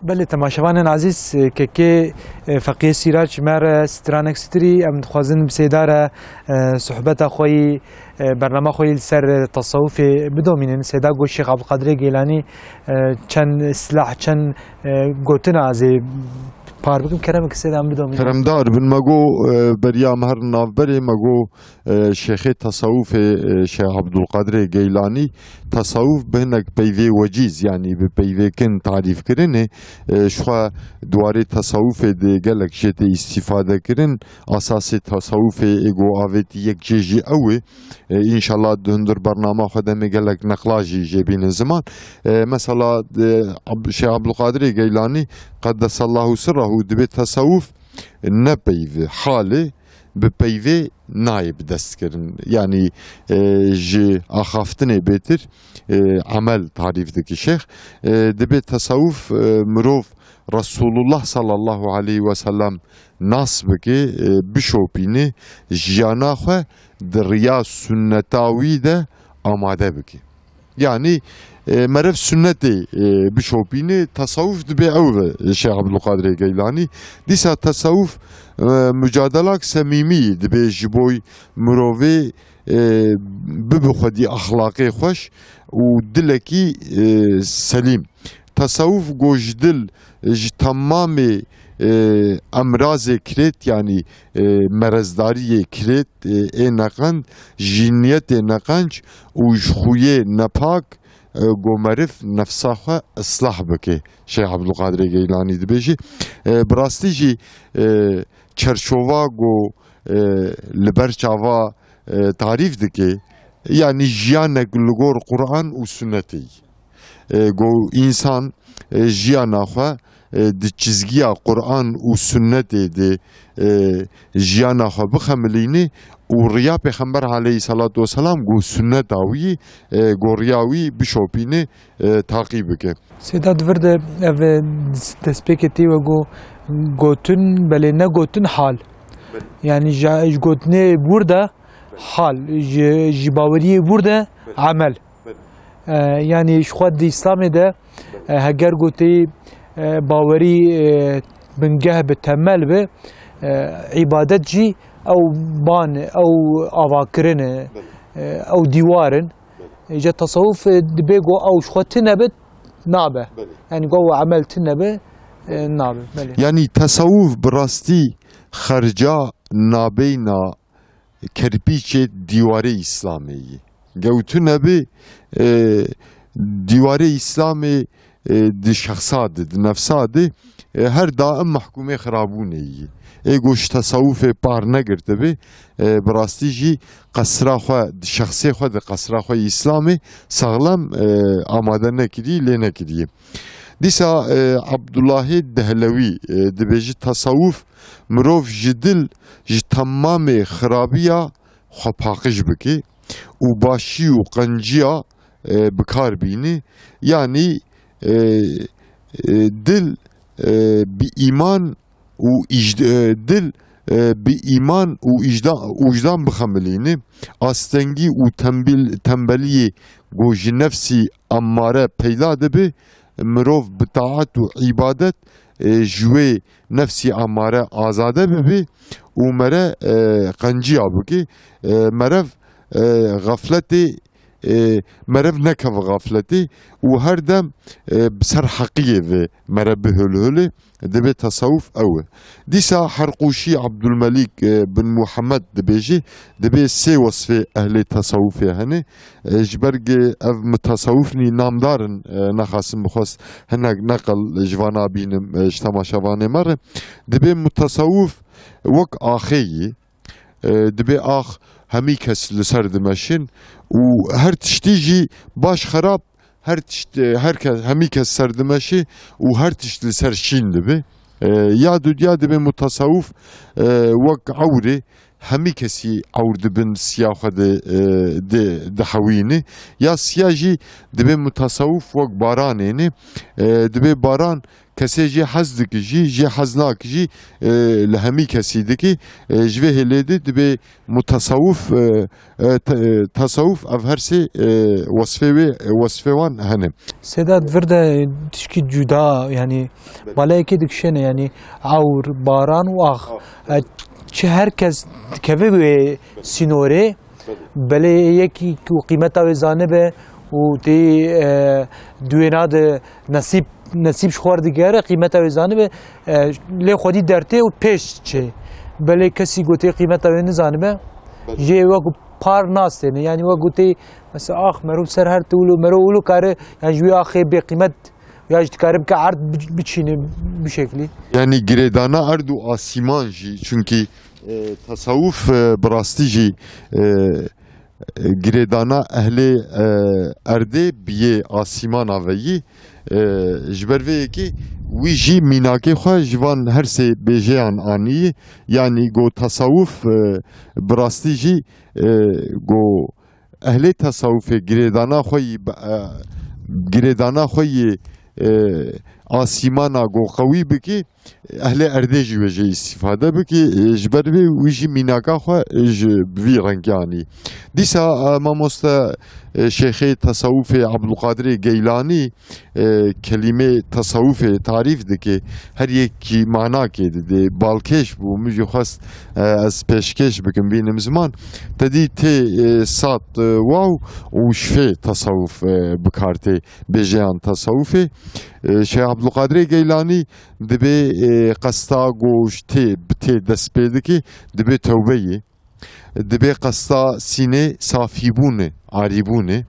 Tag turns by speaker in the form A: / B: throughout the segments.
A: بله تماشاوان عزیز که فقیه سیراج مر سترانک ستری ام خوازن بسیدار صحبت خوی برنامه خوی سر تصوف بدومینن سیدا گو شیخ عبدالقادر گیلانی چند اصلاح چند گوتن از پار بکم کرم که سیدا بدومینن
B: کرم دار بن مگو بریا مهر نافبری مگو شیخ تصوف شیخ عبدالقادر گیلانی تصوف بهنک پیوی وجیز یعنی به پیوی کن تعریف کرنه شخوا دواره تصوف ده گلک شت استفاده کرن اساس تصوف ایگو آویت یک جیجی اوه انشالله دهندر برنامه خودم گلک نقلاجی جبین زمان مثلا شیخ عبدالقادر گیلانی قدس الله سره دبی تصوف نپیوی حاله به پیوی نایب دست کرن یعنی جی آخافتنه بهتر عمل تعریف دکی شیخ دبی تصوف مروف رسول الله صلی الله علیه و سلم ناس بکی بشوپینه جیانا خو دریا سنتاوی ده آماده بکی یعنی مرف سنتي بشوبيني تصوف دبي أوه الشيخ عبدالقادر گیلانی ديسا تصوف مجادلة سميمي دبي جبوي مروفي ببخدي أخلاقي خوش ودلكي سليم تصوف گوش دل تمامي امراض کرت یعنی مرزداری کرت نقند جنیت نقنج و خوی نپاک گو مرف نفساخه اصلاح بکه شیخ عبدالقادر گیلانی دبیجی براستی جی چرشووا گو لبرچاوا تعریف دکه یعنی جیانک لگور قرآن و سنتی گو انسان جیاناخه د چizgiya Kur'an û sünnetê de jiyana xwe bixemilîne û riya Pêxember aleyhissalatu vesselam got sünneta wî got riya wî bişopîne taqî bike.
A: Sêda divir de ev destpêkê tê ve gotin belê ne gotin hal. Yani ji gotinê burada hal, ji baweriyê burada amel. Yani ji xwe di İslamê de heger gotî باوری بنگه به تمل به عبادت جی او بان او آواکرن او دیوارن جا تصوف دبیگو او شخوت نبت نابه یعنی گو عمل تنبه نابه
B: یعنی تصوف براستی خرجا نابینا کرپیچ دیواره اسلامی گو تنبه دیواره اسلامی دی شخصات دی نفسات هر دائم محکومه خرابونه ای گوش تصوف پار نگرده بی براستی جی قصرا خو دی شخصی خو دی قصرا خو اسلامی سغلم آماده نکری لی نکری دیسا عبدالله دهلوی دی بیجی تصوف مروف جدل جی تمام خرابیا خو پاقش بکی و باشی و قنجیا بکار بینی یعنی دل بی ایمان و دل بی ایمان و وجدان بخملینه آستنگی و تنبلی گوش نفسی اماره پیدا دبه مروف بطاعت و عبادت جوی نفسی اماره آزاده ببه و مره قنجی آبگه مرف غفلت مرف نکف غفلتی و هر دم بسر حقیه و مرف بهلهله دبی تصوف اوه دیسا حرقوشی عبدالملک بن محمد دبیجی دبی سی وصف اهل تصوفه هنه جبرگ اف متصوفنی نامدارن نخواستم بخواست هنگ نقل جوانا بینم اجتماع شوانه مره دبی متصوف وک آخیه دبی آخ همی کس لسر دمشین و هر تشتیجی باش خراب هر کس همی کس سر دمشی و هر تشت لسر شین دبی یا دو متصوف وک عوره همی کسی عور دبن سیا خود دحوینه یا سیا جی دبی متصوف وک بارانه نه دبی باران کسی جی حز دکی جی حزناک جی لهمی کسی دکی جوه هلیده دبی تصوف اف هر سی وصفه وان هنم
A: سیداد ورده تشکی جدا یعنی بالای که دکشنه یعنی عور باران و آخ چه هر کس که به سینوره بله یکی قیمت آویزانه به و تی دویناد نصیب شخوار دیگره قیمت آویزانه به لی خودی درته و پیش چه بله کسی گوته قیمت آویزانه زانه به جه وقت پار ناسته نه یعنی وقت گوته مثلا آخ مرو سر هر تولو مرو اولو کاره یعنی جوی آخی به قیمت یا کارم که عرض بچینه بشکلی
B: yani giredana ardu asiman jî çünkü tasavvuf birastî jî giredana ehlê erdê biyê asimana ve yî ji ber vê yekê wî jî mînakê xwe ji van her sê bêjeyan anî yani got tasavvuf birastî jî got ehlê tasavvufê giredana xwe yê آسیمانا گو قوی بکی اهل اردیجی وجه استفاده بکی جبر وی ویجی میناکا خو بوی رنگانی دیسا ماموستا شیخ تصوف عبدالقادر گیلانی کلمه تصوف تعریف دکی هر یکی معنا که ده بالکش بو مجی خواست از پیشکش بکن بینم زمان تدی تی سات واو و شفه تصوف بکارته بجیان تصوف شیخ عبدالقادر گیلانی دبی قستا گوشتی بتی دست پیده که دبی توبهی دبی قستا سینه صافی بونه عاری بونه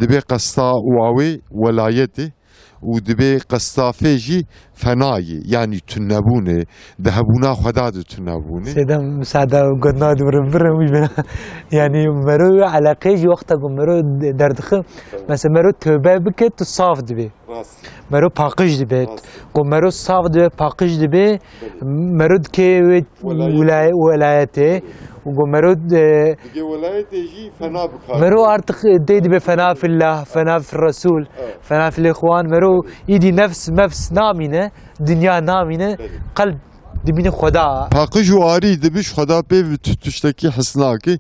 B: دبی قستا واوی ولایتی و دبی قستا فیجی فنایی یعنی تنبونه دهبونا خدا دو تنبونه
A: سیدم مساعده قدنا برم مش بنا يعني مرو علاقه جي وقتا مرو دردخه مثلا مرو توبه بك تصاف دبي مرو پاکش دبي مرو صاف دبي پاکش دبي مرو که ولایته و مرو
B: ولایت جی فنا بکار
A: مرو ارتق دید به فنا في الله فنا في الرسول فنا في الاخوان مرو ایدی نفس نامینه دنیا نامینه قلب دبین خدا
B: پاکش و آری دبیش خدا به تشتکی حسناکی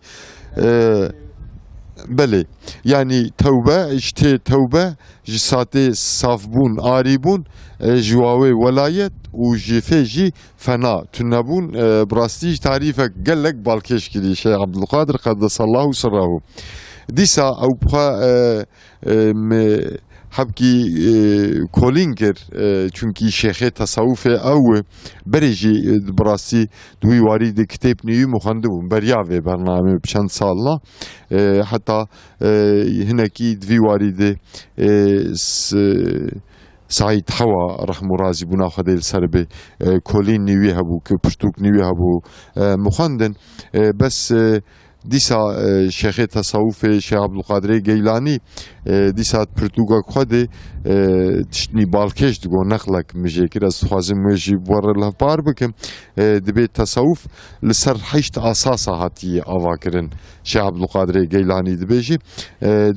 B: بله yani tevbe işte tevbe jisate safbun aribun jwave velayet u jifeji fena tunabun brasti tarife gellek balkeş kili şey Abdülkadir kaddesallahu sırrahu disa au habki kolinker çünkü şeyhe tasavvuf ev bereci brasi duy varide kitap niyu muhandibum beryave bername çand salla hatta hineki duy varide Said Hawa rahmu razi buna xadel serbe kolin niyu habu ke puştuk niyu habu muhandin bes دیسا شیخ تصوف شیخ عبدالقادر گیلانی دیسا پرتوگا خواده تشتنی بالکش دگو نخلک مجیکر از خوازم مجی بور لفبار بکم دبی تصوف لسر حیشت اساسا هاتی آوا کرن شیخ عبدالقادر گیلانی دبیجی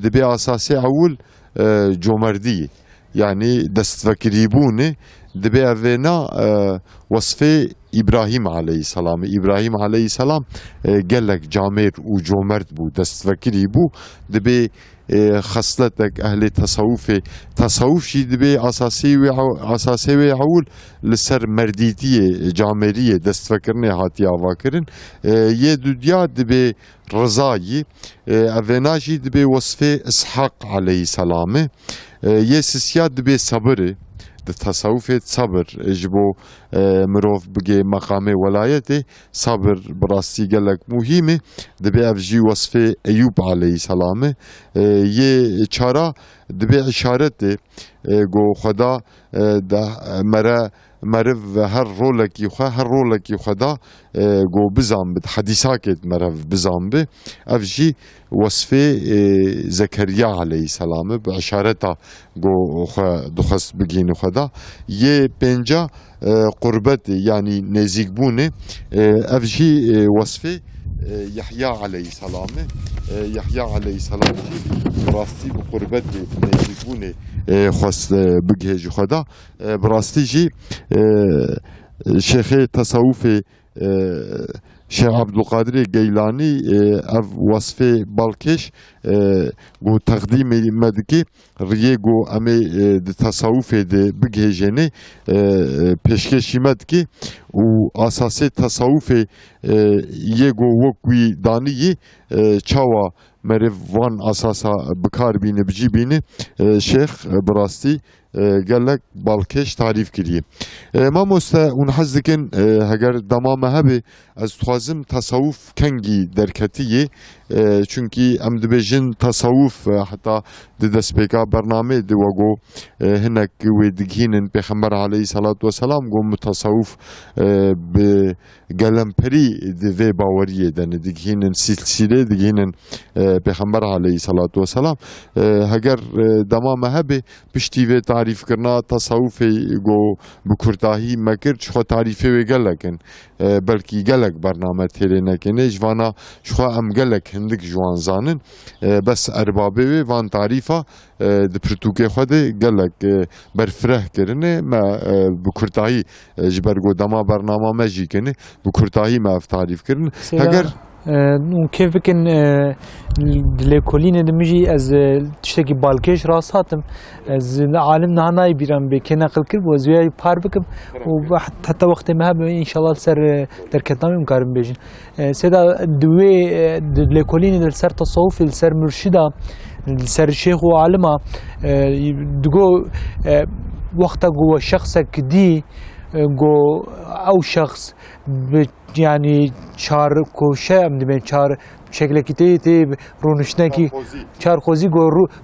B: دبی اساسی اول جومردی yani destfekiribune debe evvena vasfe İbrahim aleyhisselam. İbrahim aleyhisselam gelek camer u cömert bu destfekiri bu debe خصلتك أهل تصوف شي دبي أساسي وعول لسر مرديتية جامرية دست فكرني هاتي آواكرن يدوديا دبي رضاي أفناجي دبي وصفه إسحاق عليه السلام يسسيا دبي صبري تصوف صبر جبو مروف بگه مقام ولایت صبر براستی گلک مهمه دبی افجی وصف ایوب علیه السلام یه چارا دبی اشارت گو خدا ده مرف هر رولکی خو هر رولکی خدا گو بزام بد حدیثاکت مرف بزام به افجی وصفه زكريا عليه السلام باشارتا گو دخست بگین خدا یه پنجا قربت يعني نزيك بونه افجي وصفه يحيى عليه السلام يحيى عليه السلام براستي بقربت نزيك بونه خواست بگه خدا براستي جي شيخ تصوف شيخ عبد القادر الجيلاني اف وصفه بالكش گو تقدیم مدکی ریگو امی تصوف ده بگهجنه پیشکشی مدکی و اساس تصوف یگو وکوی دانی چاوا مروان اساسا بکار بینه بجی بینه شیخ براستی قالك بالكش تعريف كريه ما مستا ونحزكن هجر دمام هبه از توازم تصوف كنجي دركتيه çünkü ام دبجن تصوف حتى ددس بيكا برنامج دي وغو هناك ودگهين پیغمبر عليه الصلاه والسلام گو متصوف بقلم بري دي باوريه دن دگهين سلسله دگهين پیغمبر عليه الصلاه والسلام هجر دمام هبه پشتي تعریف کرنا تصوف گو بکرداهی مکر شخوا تعریفه و گلکن بلکی گلک برنامه تیره نکنه جوانا شخوا ام گلک هندک جوان زانن بس اربابه و وان تعریفه د پرتوکه خود گلک برفره کرنه ما بکرداهی جبرگو دما برنامه مجی کنه بکرداهی ما اف تعریف کرنه اگر
A: كيف كان لكولين دمجي از تشتكي بالكيش راس هاتم از عالمنا هناي بيران بكي نقل كرب وزويا بار بكم وحتى وقت ما ان شاء الله سر دركتنا مقارن بيجن سيدا دوي لكولين سر تصوف سر مرشده سر شيخ وعالمه دغو وقت جو شخصك دي جو او شخص يعني چار کوشه ام دبن چار شکل کی تی رونشنه کی چار خوزی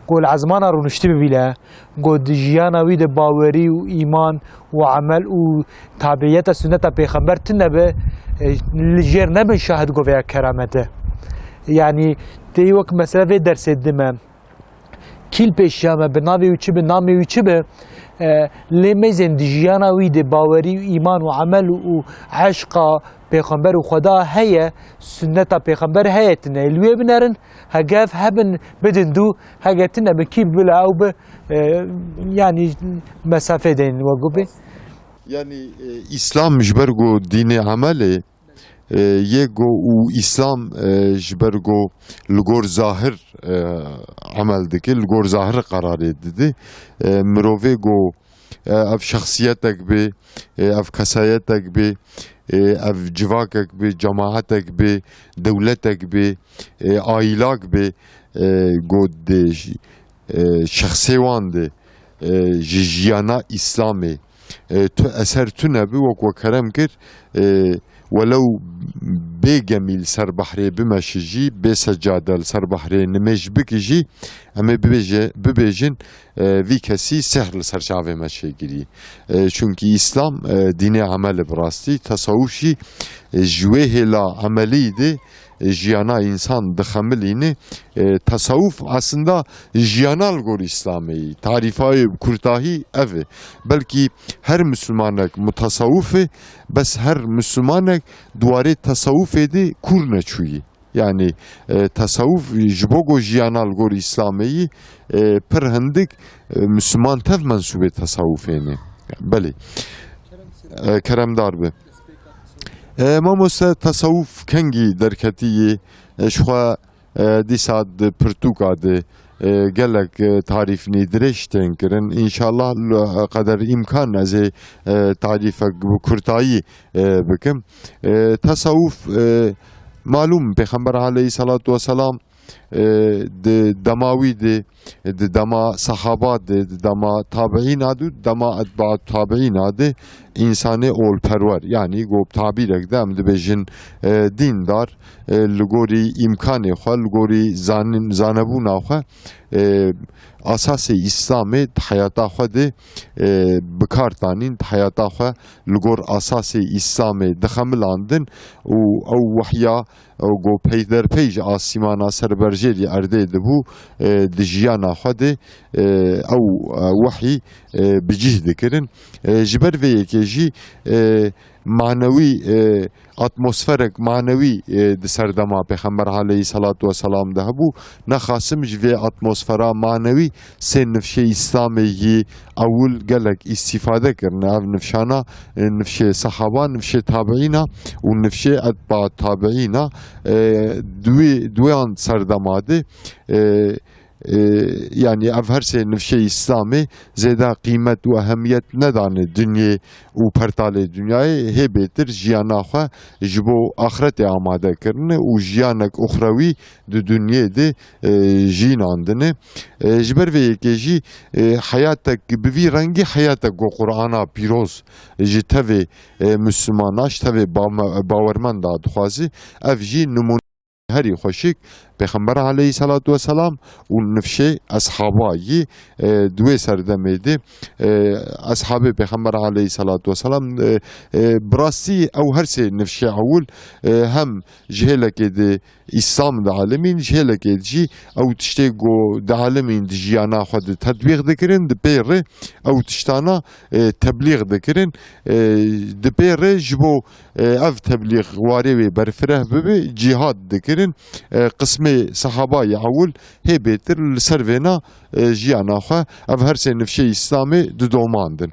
A: گل عزمان رونشته ببیله گو دیجیانا وی د باوری و ایمان و عمل و تابعیت سنت پیغمبر تنبه لجر نبن شاهد گو ویا کرامته يعني تی وقت مثلا في درس دمه کیل پیشامه بناوی و چه بنامی و چه به لمزن دیجیانا وی د باوری و ایمان و عمل و عشق پیغمبر و خدا هيا سنة پیغمبر هيا تنا الوي بنارن هجاف هبن بدن دو هجاتنا بكيب بلا أو ب يعني مسافة دين وقبي
B: يعني إسلام جبرجو دين عمله يجو وإسلام جبرجو لجور ظاهر عمل دك لجور ظاهر قرار دي مروفي جو اف شخصيتك بي اف كسايتك بي اف جواكك بي جماعتك بي دولتك بي عائلك بي قد شخصي وانده جيانا اسلامي تو اثر تو نبي وكو كرم كر ولو بجميل سر بحري بمشجي بسجادل سر بحري نمش بكجي اما ببيجن في كسي سهل سر شعبي مشي جري çünkü İslam dini amel براستی تصوفی جوه لا عملی de jiyana insan dıxamilini tasavvuf aslında jiyanal gor İslami tarifayı kurtahi evi belki her Müslümanek mutasavvufi bes her Müslümanek duvarı tasavvuf edi kurne çuyi yani tasavvuf jbogo jiyanal gor İslami per hendik Müslüman tev mensube tasavvufeni beli keremdar be ما مست تصوف کنگی درکتیه شخوا دیساد پرتوکاده گلک تعریف نیدرشتن کرن انشالله قدر امکان از تعریف کرتایی بکم تصوف معلوم پیغمبر علیه الصلاة والسلام دماوي دما صحابات دما تابعين هادو دما اتباع تابعين هادي انسان اول پرور يعني گو تعبیر اقدام دبجن دین دار لگوری امکان خو لگوری زانبون خو اساس اسلام حیاتا خو ده بکارتانین حیاتا خو لگور اساس اسلام دخملاندن او وحیا او گو پیدر پیج آسیمانا سربرجری ارده دبو دجیانا خو ده او وحی بجهد کرن جبر و یکیجی معنوی اتمسفرک معنوی د سردما پیغمبر علیه صلوات و سلام ده بو نخاسم جوی اتمسفرا معنوی سه نفشه اسلامی اول گلک استفاده کرن او نفشانا نفشه صحابه نفشه تابعینا و نفشه اتباع تابعینا دویان سردما ده yani ev her şey nefşe İslam'ı zeda kıymet ve ehemmiyet nedane dünya u pertale dünyayı hebetir jiyana xwe ji bo ahirete amade kirine u jiyanek uxrawi di dünyayê jînandine ji ber vê yekê jî hayatek bi vî rengî hayatek go Qur'ana pîroz ji tevê Müslümana ji tevê bawermenda dixwazî ev jî numune هری خوشک پیغمبر علیه صلوات و سلام و نفشه اصحابایی دوی سردمه اصحاب پیغمبر علیه صلوات و سلام براستی او هر سه نفشه اول هم جهلک ده اسلام ده عالمین جهلک جی او تشتی گو ده عالمین ده جیانا خود تطبیق دکرن ده پیره او تشتانا تبلیغ دکرن ده پیره جبو اف تبلیغ واری و برفره ببی جهاد دکرن قسمه صحابه اول هی بهتر لسروینا جیانا خو اف هر سه نفشه اسلامی ده دوماندن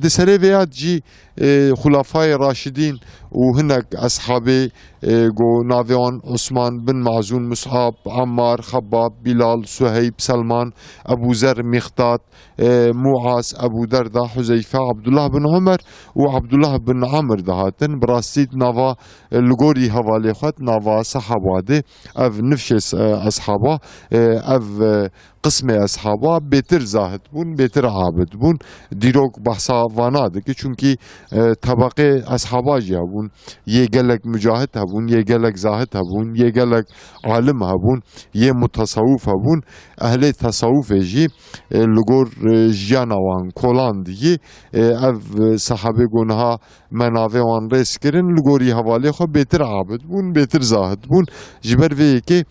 B: ده سره ویاد جی خلفای راشدین و هناك أصحابي جو نافيون عثمان بن معزون مصعب عمار خباب بلال سهيب سلمان أبو ذر مخطات معاذ أبو دردة حذيفة عبد الله بن عمر وعبد الله بن عمر دهاتن براستيت نافا لغوري حوالي خط نافا صحابة أف نفش أصحابه أف قسم أصحابه بيتر زاهد بون بيتر عابد بون ديروك بحثا وانادك چونكي طبقه أصحابه جابون يجلك مجاهد هبون يجلك زاهد هبون يجلك عالم هبون يه متصوف هبون أهل تصوف جي لغور جيانا وان كولان دي اف صحابه گونها مناوه وان ريس کرن لغوري حوالي خو بيتر عابد بون بيتر زاهد بون جبر وي كي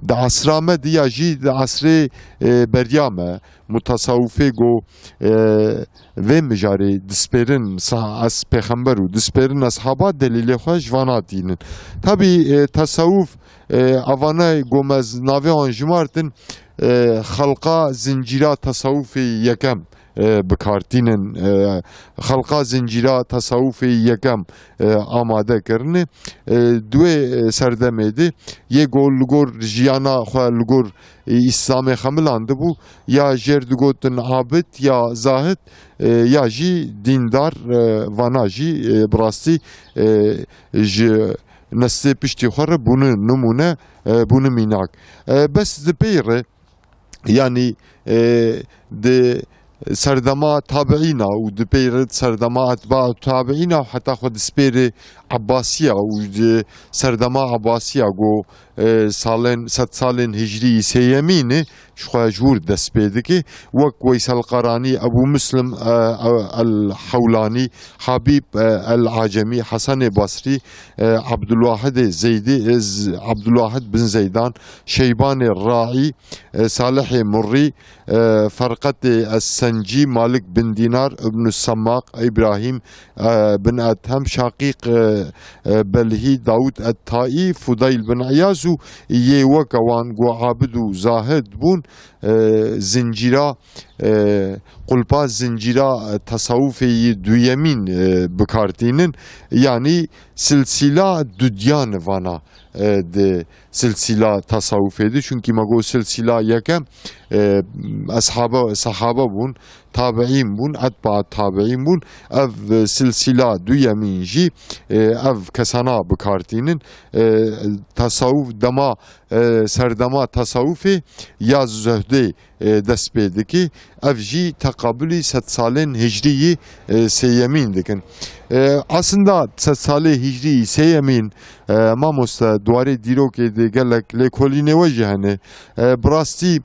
B: د عصرامه دي جي د عصر بريامه متصوفه گو و مجاری دسپرین از پیغمبر و دسپرین اصحابات دلیل خواه جوانات دینن tabi تصوف اوانه گومز ناوی آنجمارتن خلقا زنجیرا تصوف یکم بکارتینن خلقا زنجیرا تصوف یکم آماده کرنه دوی سردمه یه گول لگور جیانا خواه لگور İslam'ı hamılandı bu ya jerdugotun abid ya zahid ya ji dindar vana ji brasti ji nesli pişti xore bunu numune bunu minak bes de peyre yani de سردما تابعينا ودبير سردما اتباع تابعينا وحتى خد سبيري عباسية وسردما عباسية جو سالين 100 سالين هجري سيميني شخوا جور دست بيدكي وك ويسال القراني ابو مسلم الحولاني حبيب العجمي حسن بصري عبد الواحد زيدي عبد الواحد بن زيدان شيبان الراعي صالح مري فرقة السنجي مالك بن دينار ابن السماق ابراهيم بن ادهم شقيق بلهي داود الطائي فضيل بن عياز يوك وان جو عابد زاهد بون زنجيرا قلبا زنجيرا تصوفي دويمين بكارتينن يعني سلسلة دوديان وانا de silsila tasavvufedi. Çünkü mago silsila yekem sahaba bun, tabi'in bun, etba tabi'in bun. Ev silsila duyemin jî ev kesana bikartînin tasavvuf dema serdema tasavvufi ya zühdê dest pê dike. Ev jî tekabülî sed salên hicrîyî sêyemîn dikin. Aslında sed salê hicrî sêyemîn mamoste duwarê dîrokê de gelek lêkolînê we jî hene. Bi rastî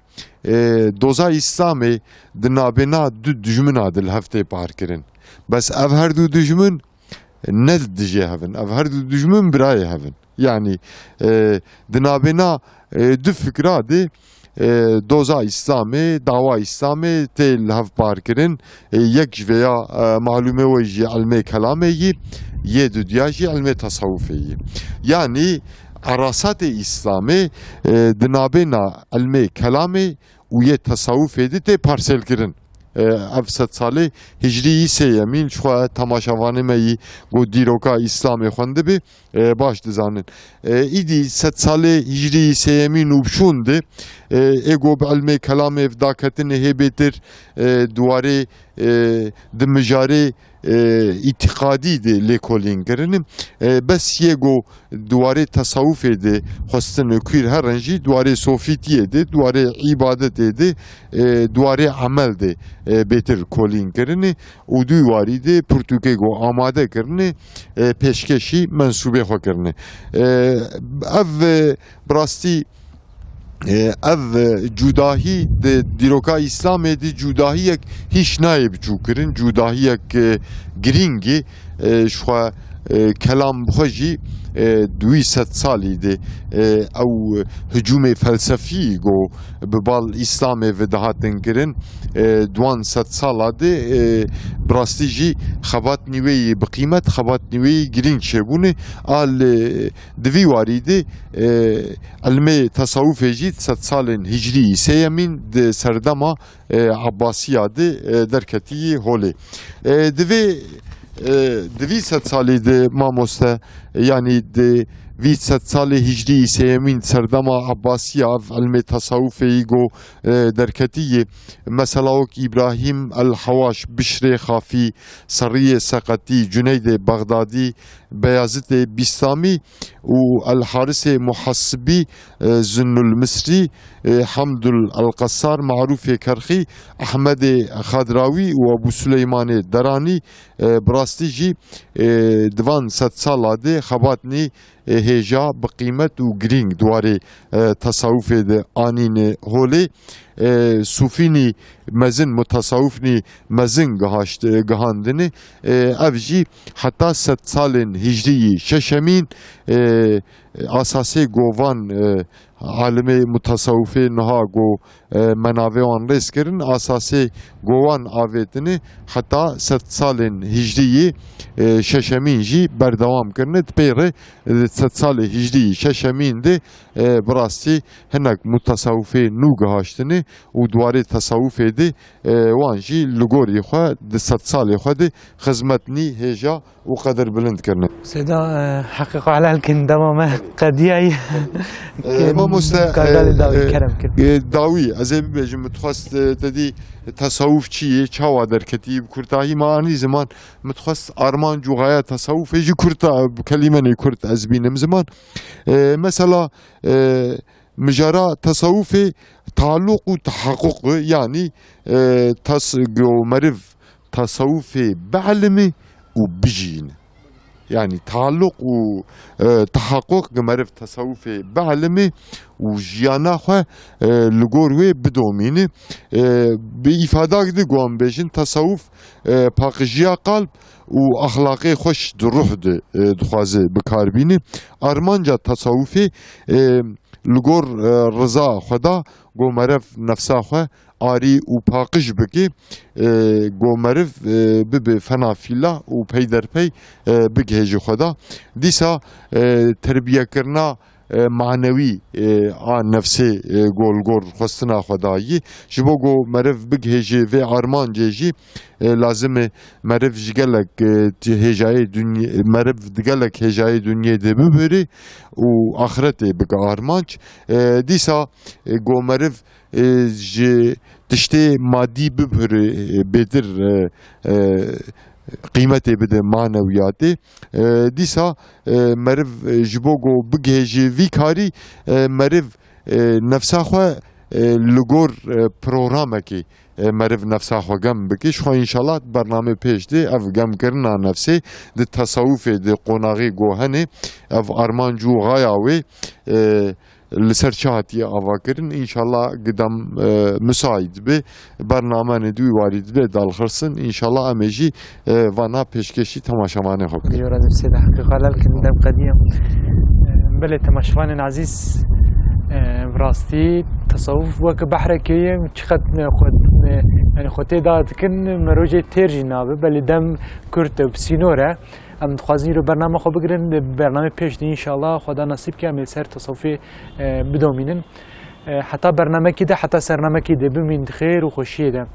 B: doza İslamê di navbêna du dijmina dil heftê parkirin. Bes ev her du dijmin ne dijê hevin. Ev her du dijmin birayê hevin. Yani di navbêna du fikra de doza İslamê, dava İslamê tê li hev parkirin. Yek ji vêya malûmê we jî ilmê kelamê yî, yê dudiya jî ilmê tasawwufê yî. Yani arasat-ı İslamê di navbêna ilmê kelamê û yê tasawwufê de tê parselkirin. Ev sed salê hicrîyî sêyemîn ji xwe temaşavanê me yî got dîroka İslamê xwendibe baş dizanin. Îdî sed salê hicrîyî sêyemîn û bişûn de ego bi ilmê kelamê ev daketinê hêbêtir duwarê di mijarê itikadî de lêkolîn kirin. Bes yego duwarê tasawwufê de xwestin kûr herin jî duwarê sofîtiyê de duwarê îbadetê de duwarê emel de bêtir kolîn kirin û du warî de pirtûkê got amade kirin pêşkêşî mensûbê xwe kirin. Ev bi rastî ev cudahî de dîroka İslamê de cudahiyek hiç nayê biçûk kirin. Cudahiyek girîngî ji xwe kelam xwe jî duî sed salî de ew hücûmê felsefî got bi bal İslamê ve dihatin kirin. Duan sed sala de bi rastî jî xebatnî wê yê bi qîmet xebatnî wê yê girîng çêbûne. Al di vî warî de ilmê tasawwufê jî sed salên hicrî sêyemîn di serdema Abbasiya de derketî holê. Divî sed salê de mamoste yani de vî sed salê hicrî sêyemîn serdema Abbasiya ev ilmê tasawwufê got derketî. Mesela wek İbrahîm el-Hewaş, Bişrê Xafî, Serriyê Seqetî, Cüneydê Bexdadî, Beyazîtê Bîstamî û el-Harisê Muhassibî, Zünnül Misrî, Hamdul el-Qassar, Marûfê Kerxî, Ahmedê Xadrawî û Ebu Süleymanê Deranî bi rastî jî divan sed sala de xebatnî hêja bi qîmet û girîng duwarê tasawwufê de anîne holê. Sufînî mezin mutasawwifnî mezin gihandine ev jî heta sed salên hicrîyî şeşemîn asasê govan alimê mutasawwifê niha got menavê wan rêz kirin. Asasê govan avêtine heta sed salên hicrîyî şeşemîn jî berdewam kirine. Pêre sed salê hicrîyî şeşemîn de bi rastî hinek mutasawwifê nû gihaştine û duwarê tasawwufê de wan jî li gorî xwe di sed salê xwe de xizmetnî hêja û qedir bilind kirine.
A: Seda حقیقا علال کن دمام قدیایی
B: Mamoste
A: kerem kir.
B: dawî ez ê bibêjim mitxwest tedî tasawwuf çi ye çawa derketî bi kurtahî me anî ziman mitxwest armanc û gaya tasawwufê jî kurta kelîmenê kurt ez bînim ziman. Mesela mijara tasawwufê taalluk û tehakkuk yani meriv tasawwufê bi'ilmê û bijîne. Yani taalluk û tehakkuk meriv tasawwufê bi'ilmê û jiyana xwe li gor wê bidomîne. Bi îfadak de wan bêjin tasawwuf paqîjiya qalb û axlaqê xweş di ruh de dixwaze bikarbîne. Armanca tasawwufê li gor riza xweda got meriv nefsa xwe arî û paqij bike. Got meriv bibe fenafîla û peyderpey bigihê ji xweda. Dîsa terbiyekirina معنوی آن نفسه گول خستنا خدایی جبو گو مرف بگ هجی و آرمان جیجی لازم مرف جگلک هجای دنیا مرف دگلک هجای دنیا ده ببری و آخرت بگ آرمانچ دیسا گو مرف تشتی مادی ببری بدر قیمتی بده معنویاتی دیسا مرف جبوگو بگهجی وی کاری مرف نفسا خو لگور پروگرامه کی مرف نفسا خو گم بکش خو انشالله برنامه پیش ده اف گم کرنا نفسه ده تصوف ده قناغی گوهنه اف ارمان جو غایاوی لسر شهاتي أفكرن إن شاء الله قدام مساعد به برنامه ندوي وارد به دال خرسن إن شاء الله أمجي وانا پیشکشی تماشامان خوب.
A: يورا نفسي ده حقيقة لكن دم قديم بله تماشامان عزيز براستي تصوف وك بحر كيم چقد خود يعني خوتي داد كن مروجي تيرجي نابه بله دم كرت بسينوره ام دخوازی رو برنامه خوب بگیرن برنامه پیش دی انشالله خدا نصیب که عمل سر تصوفی بدومینن حتی برنامه کی ده حتی سرنامه کی ده بمین خیر و خوشی ده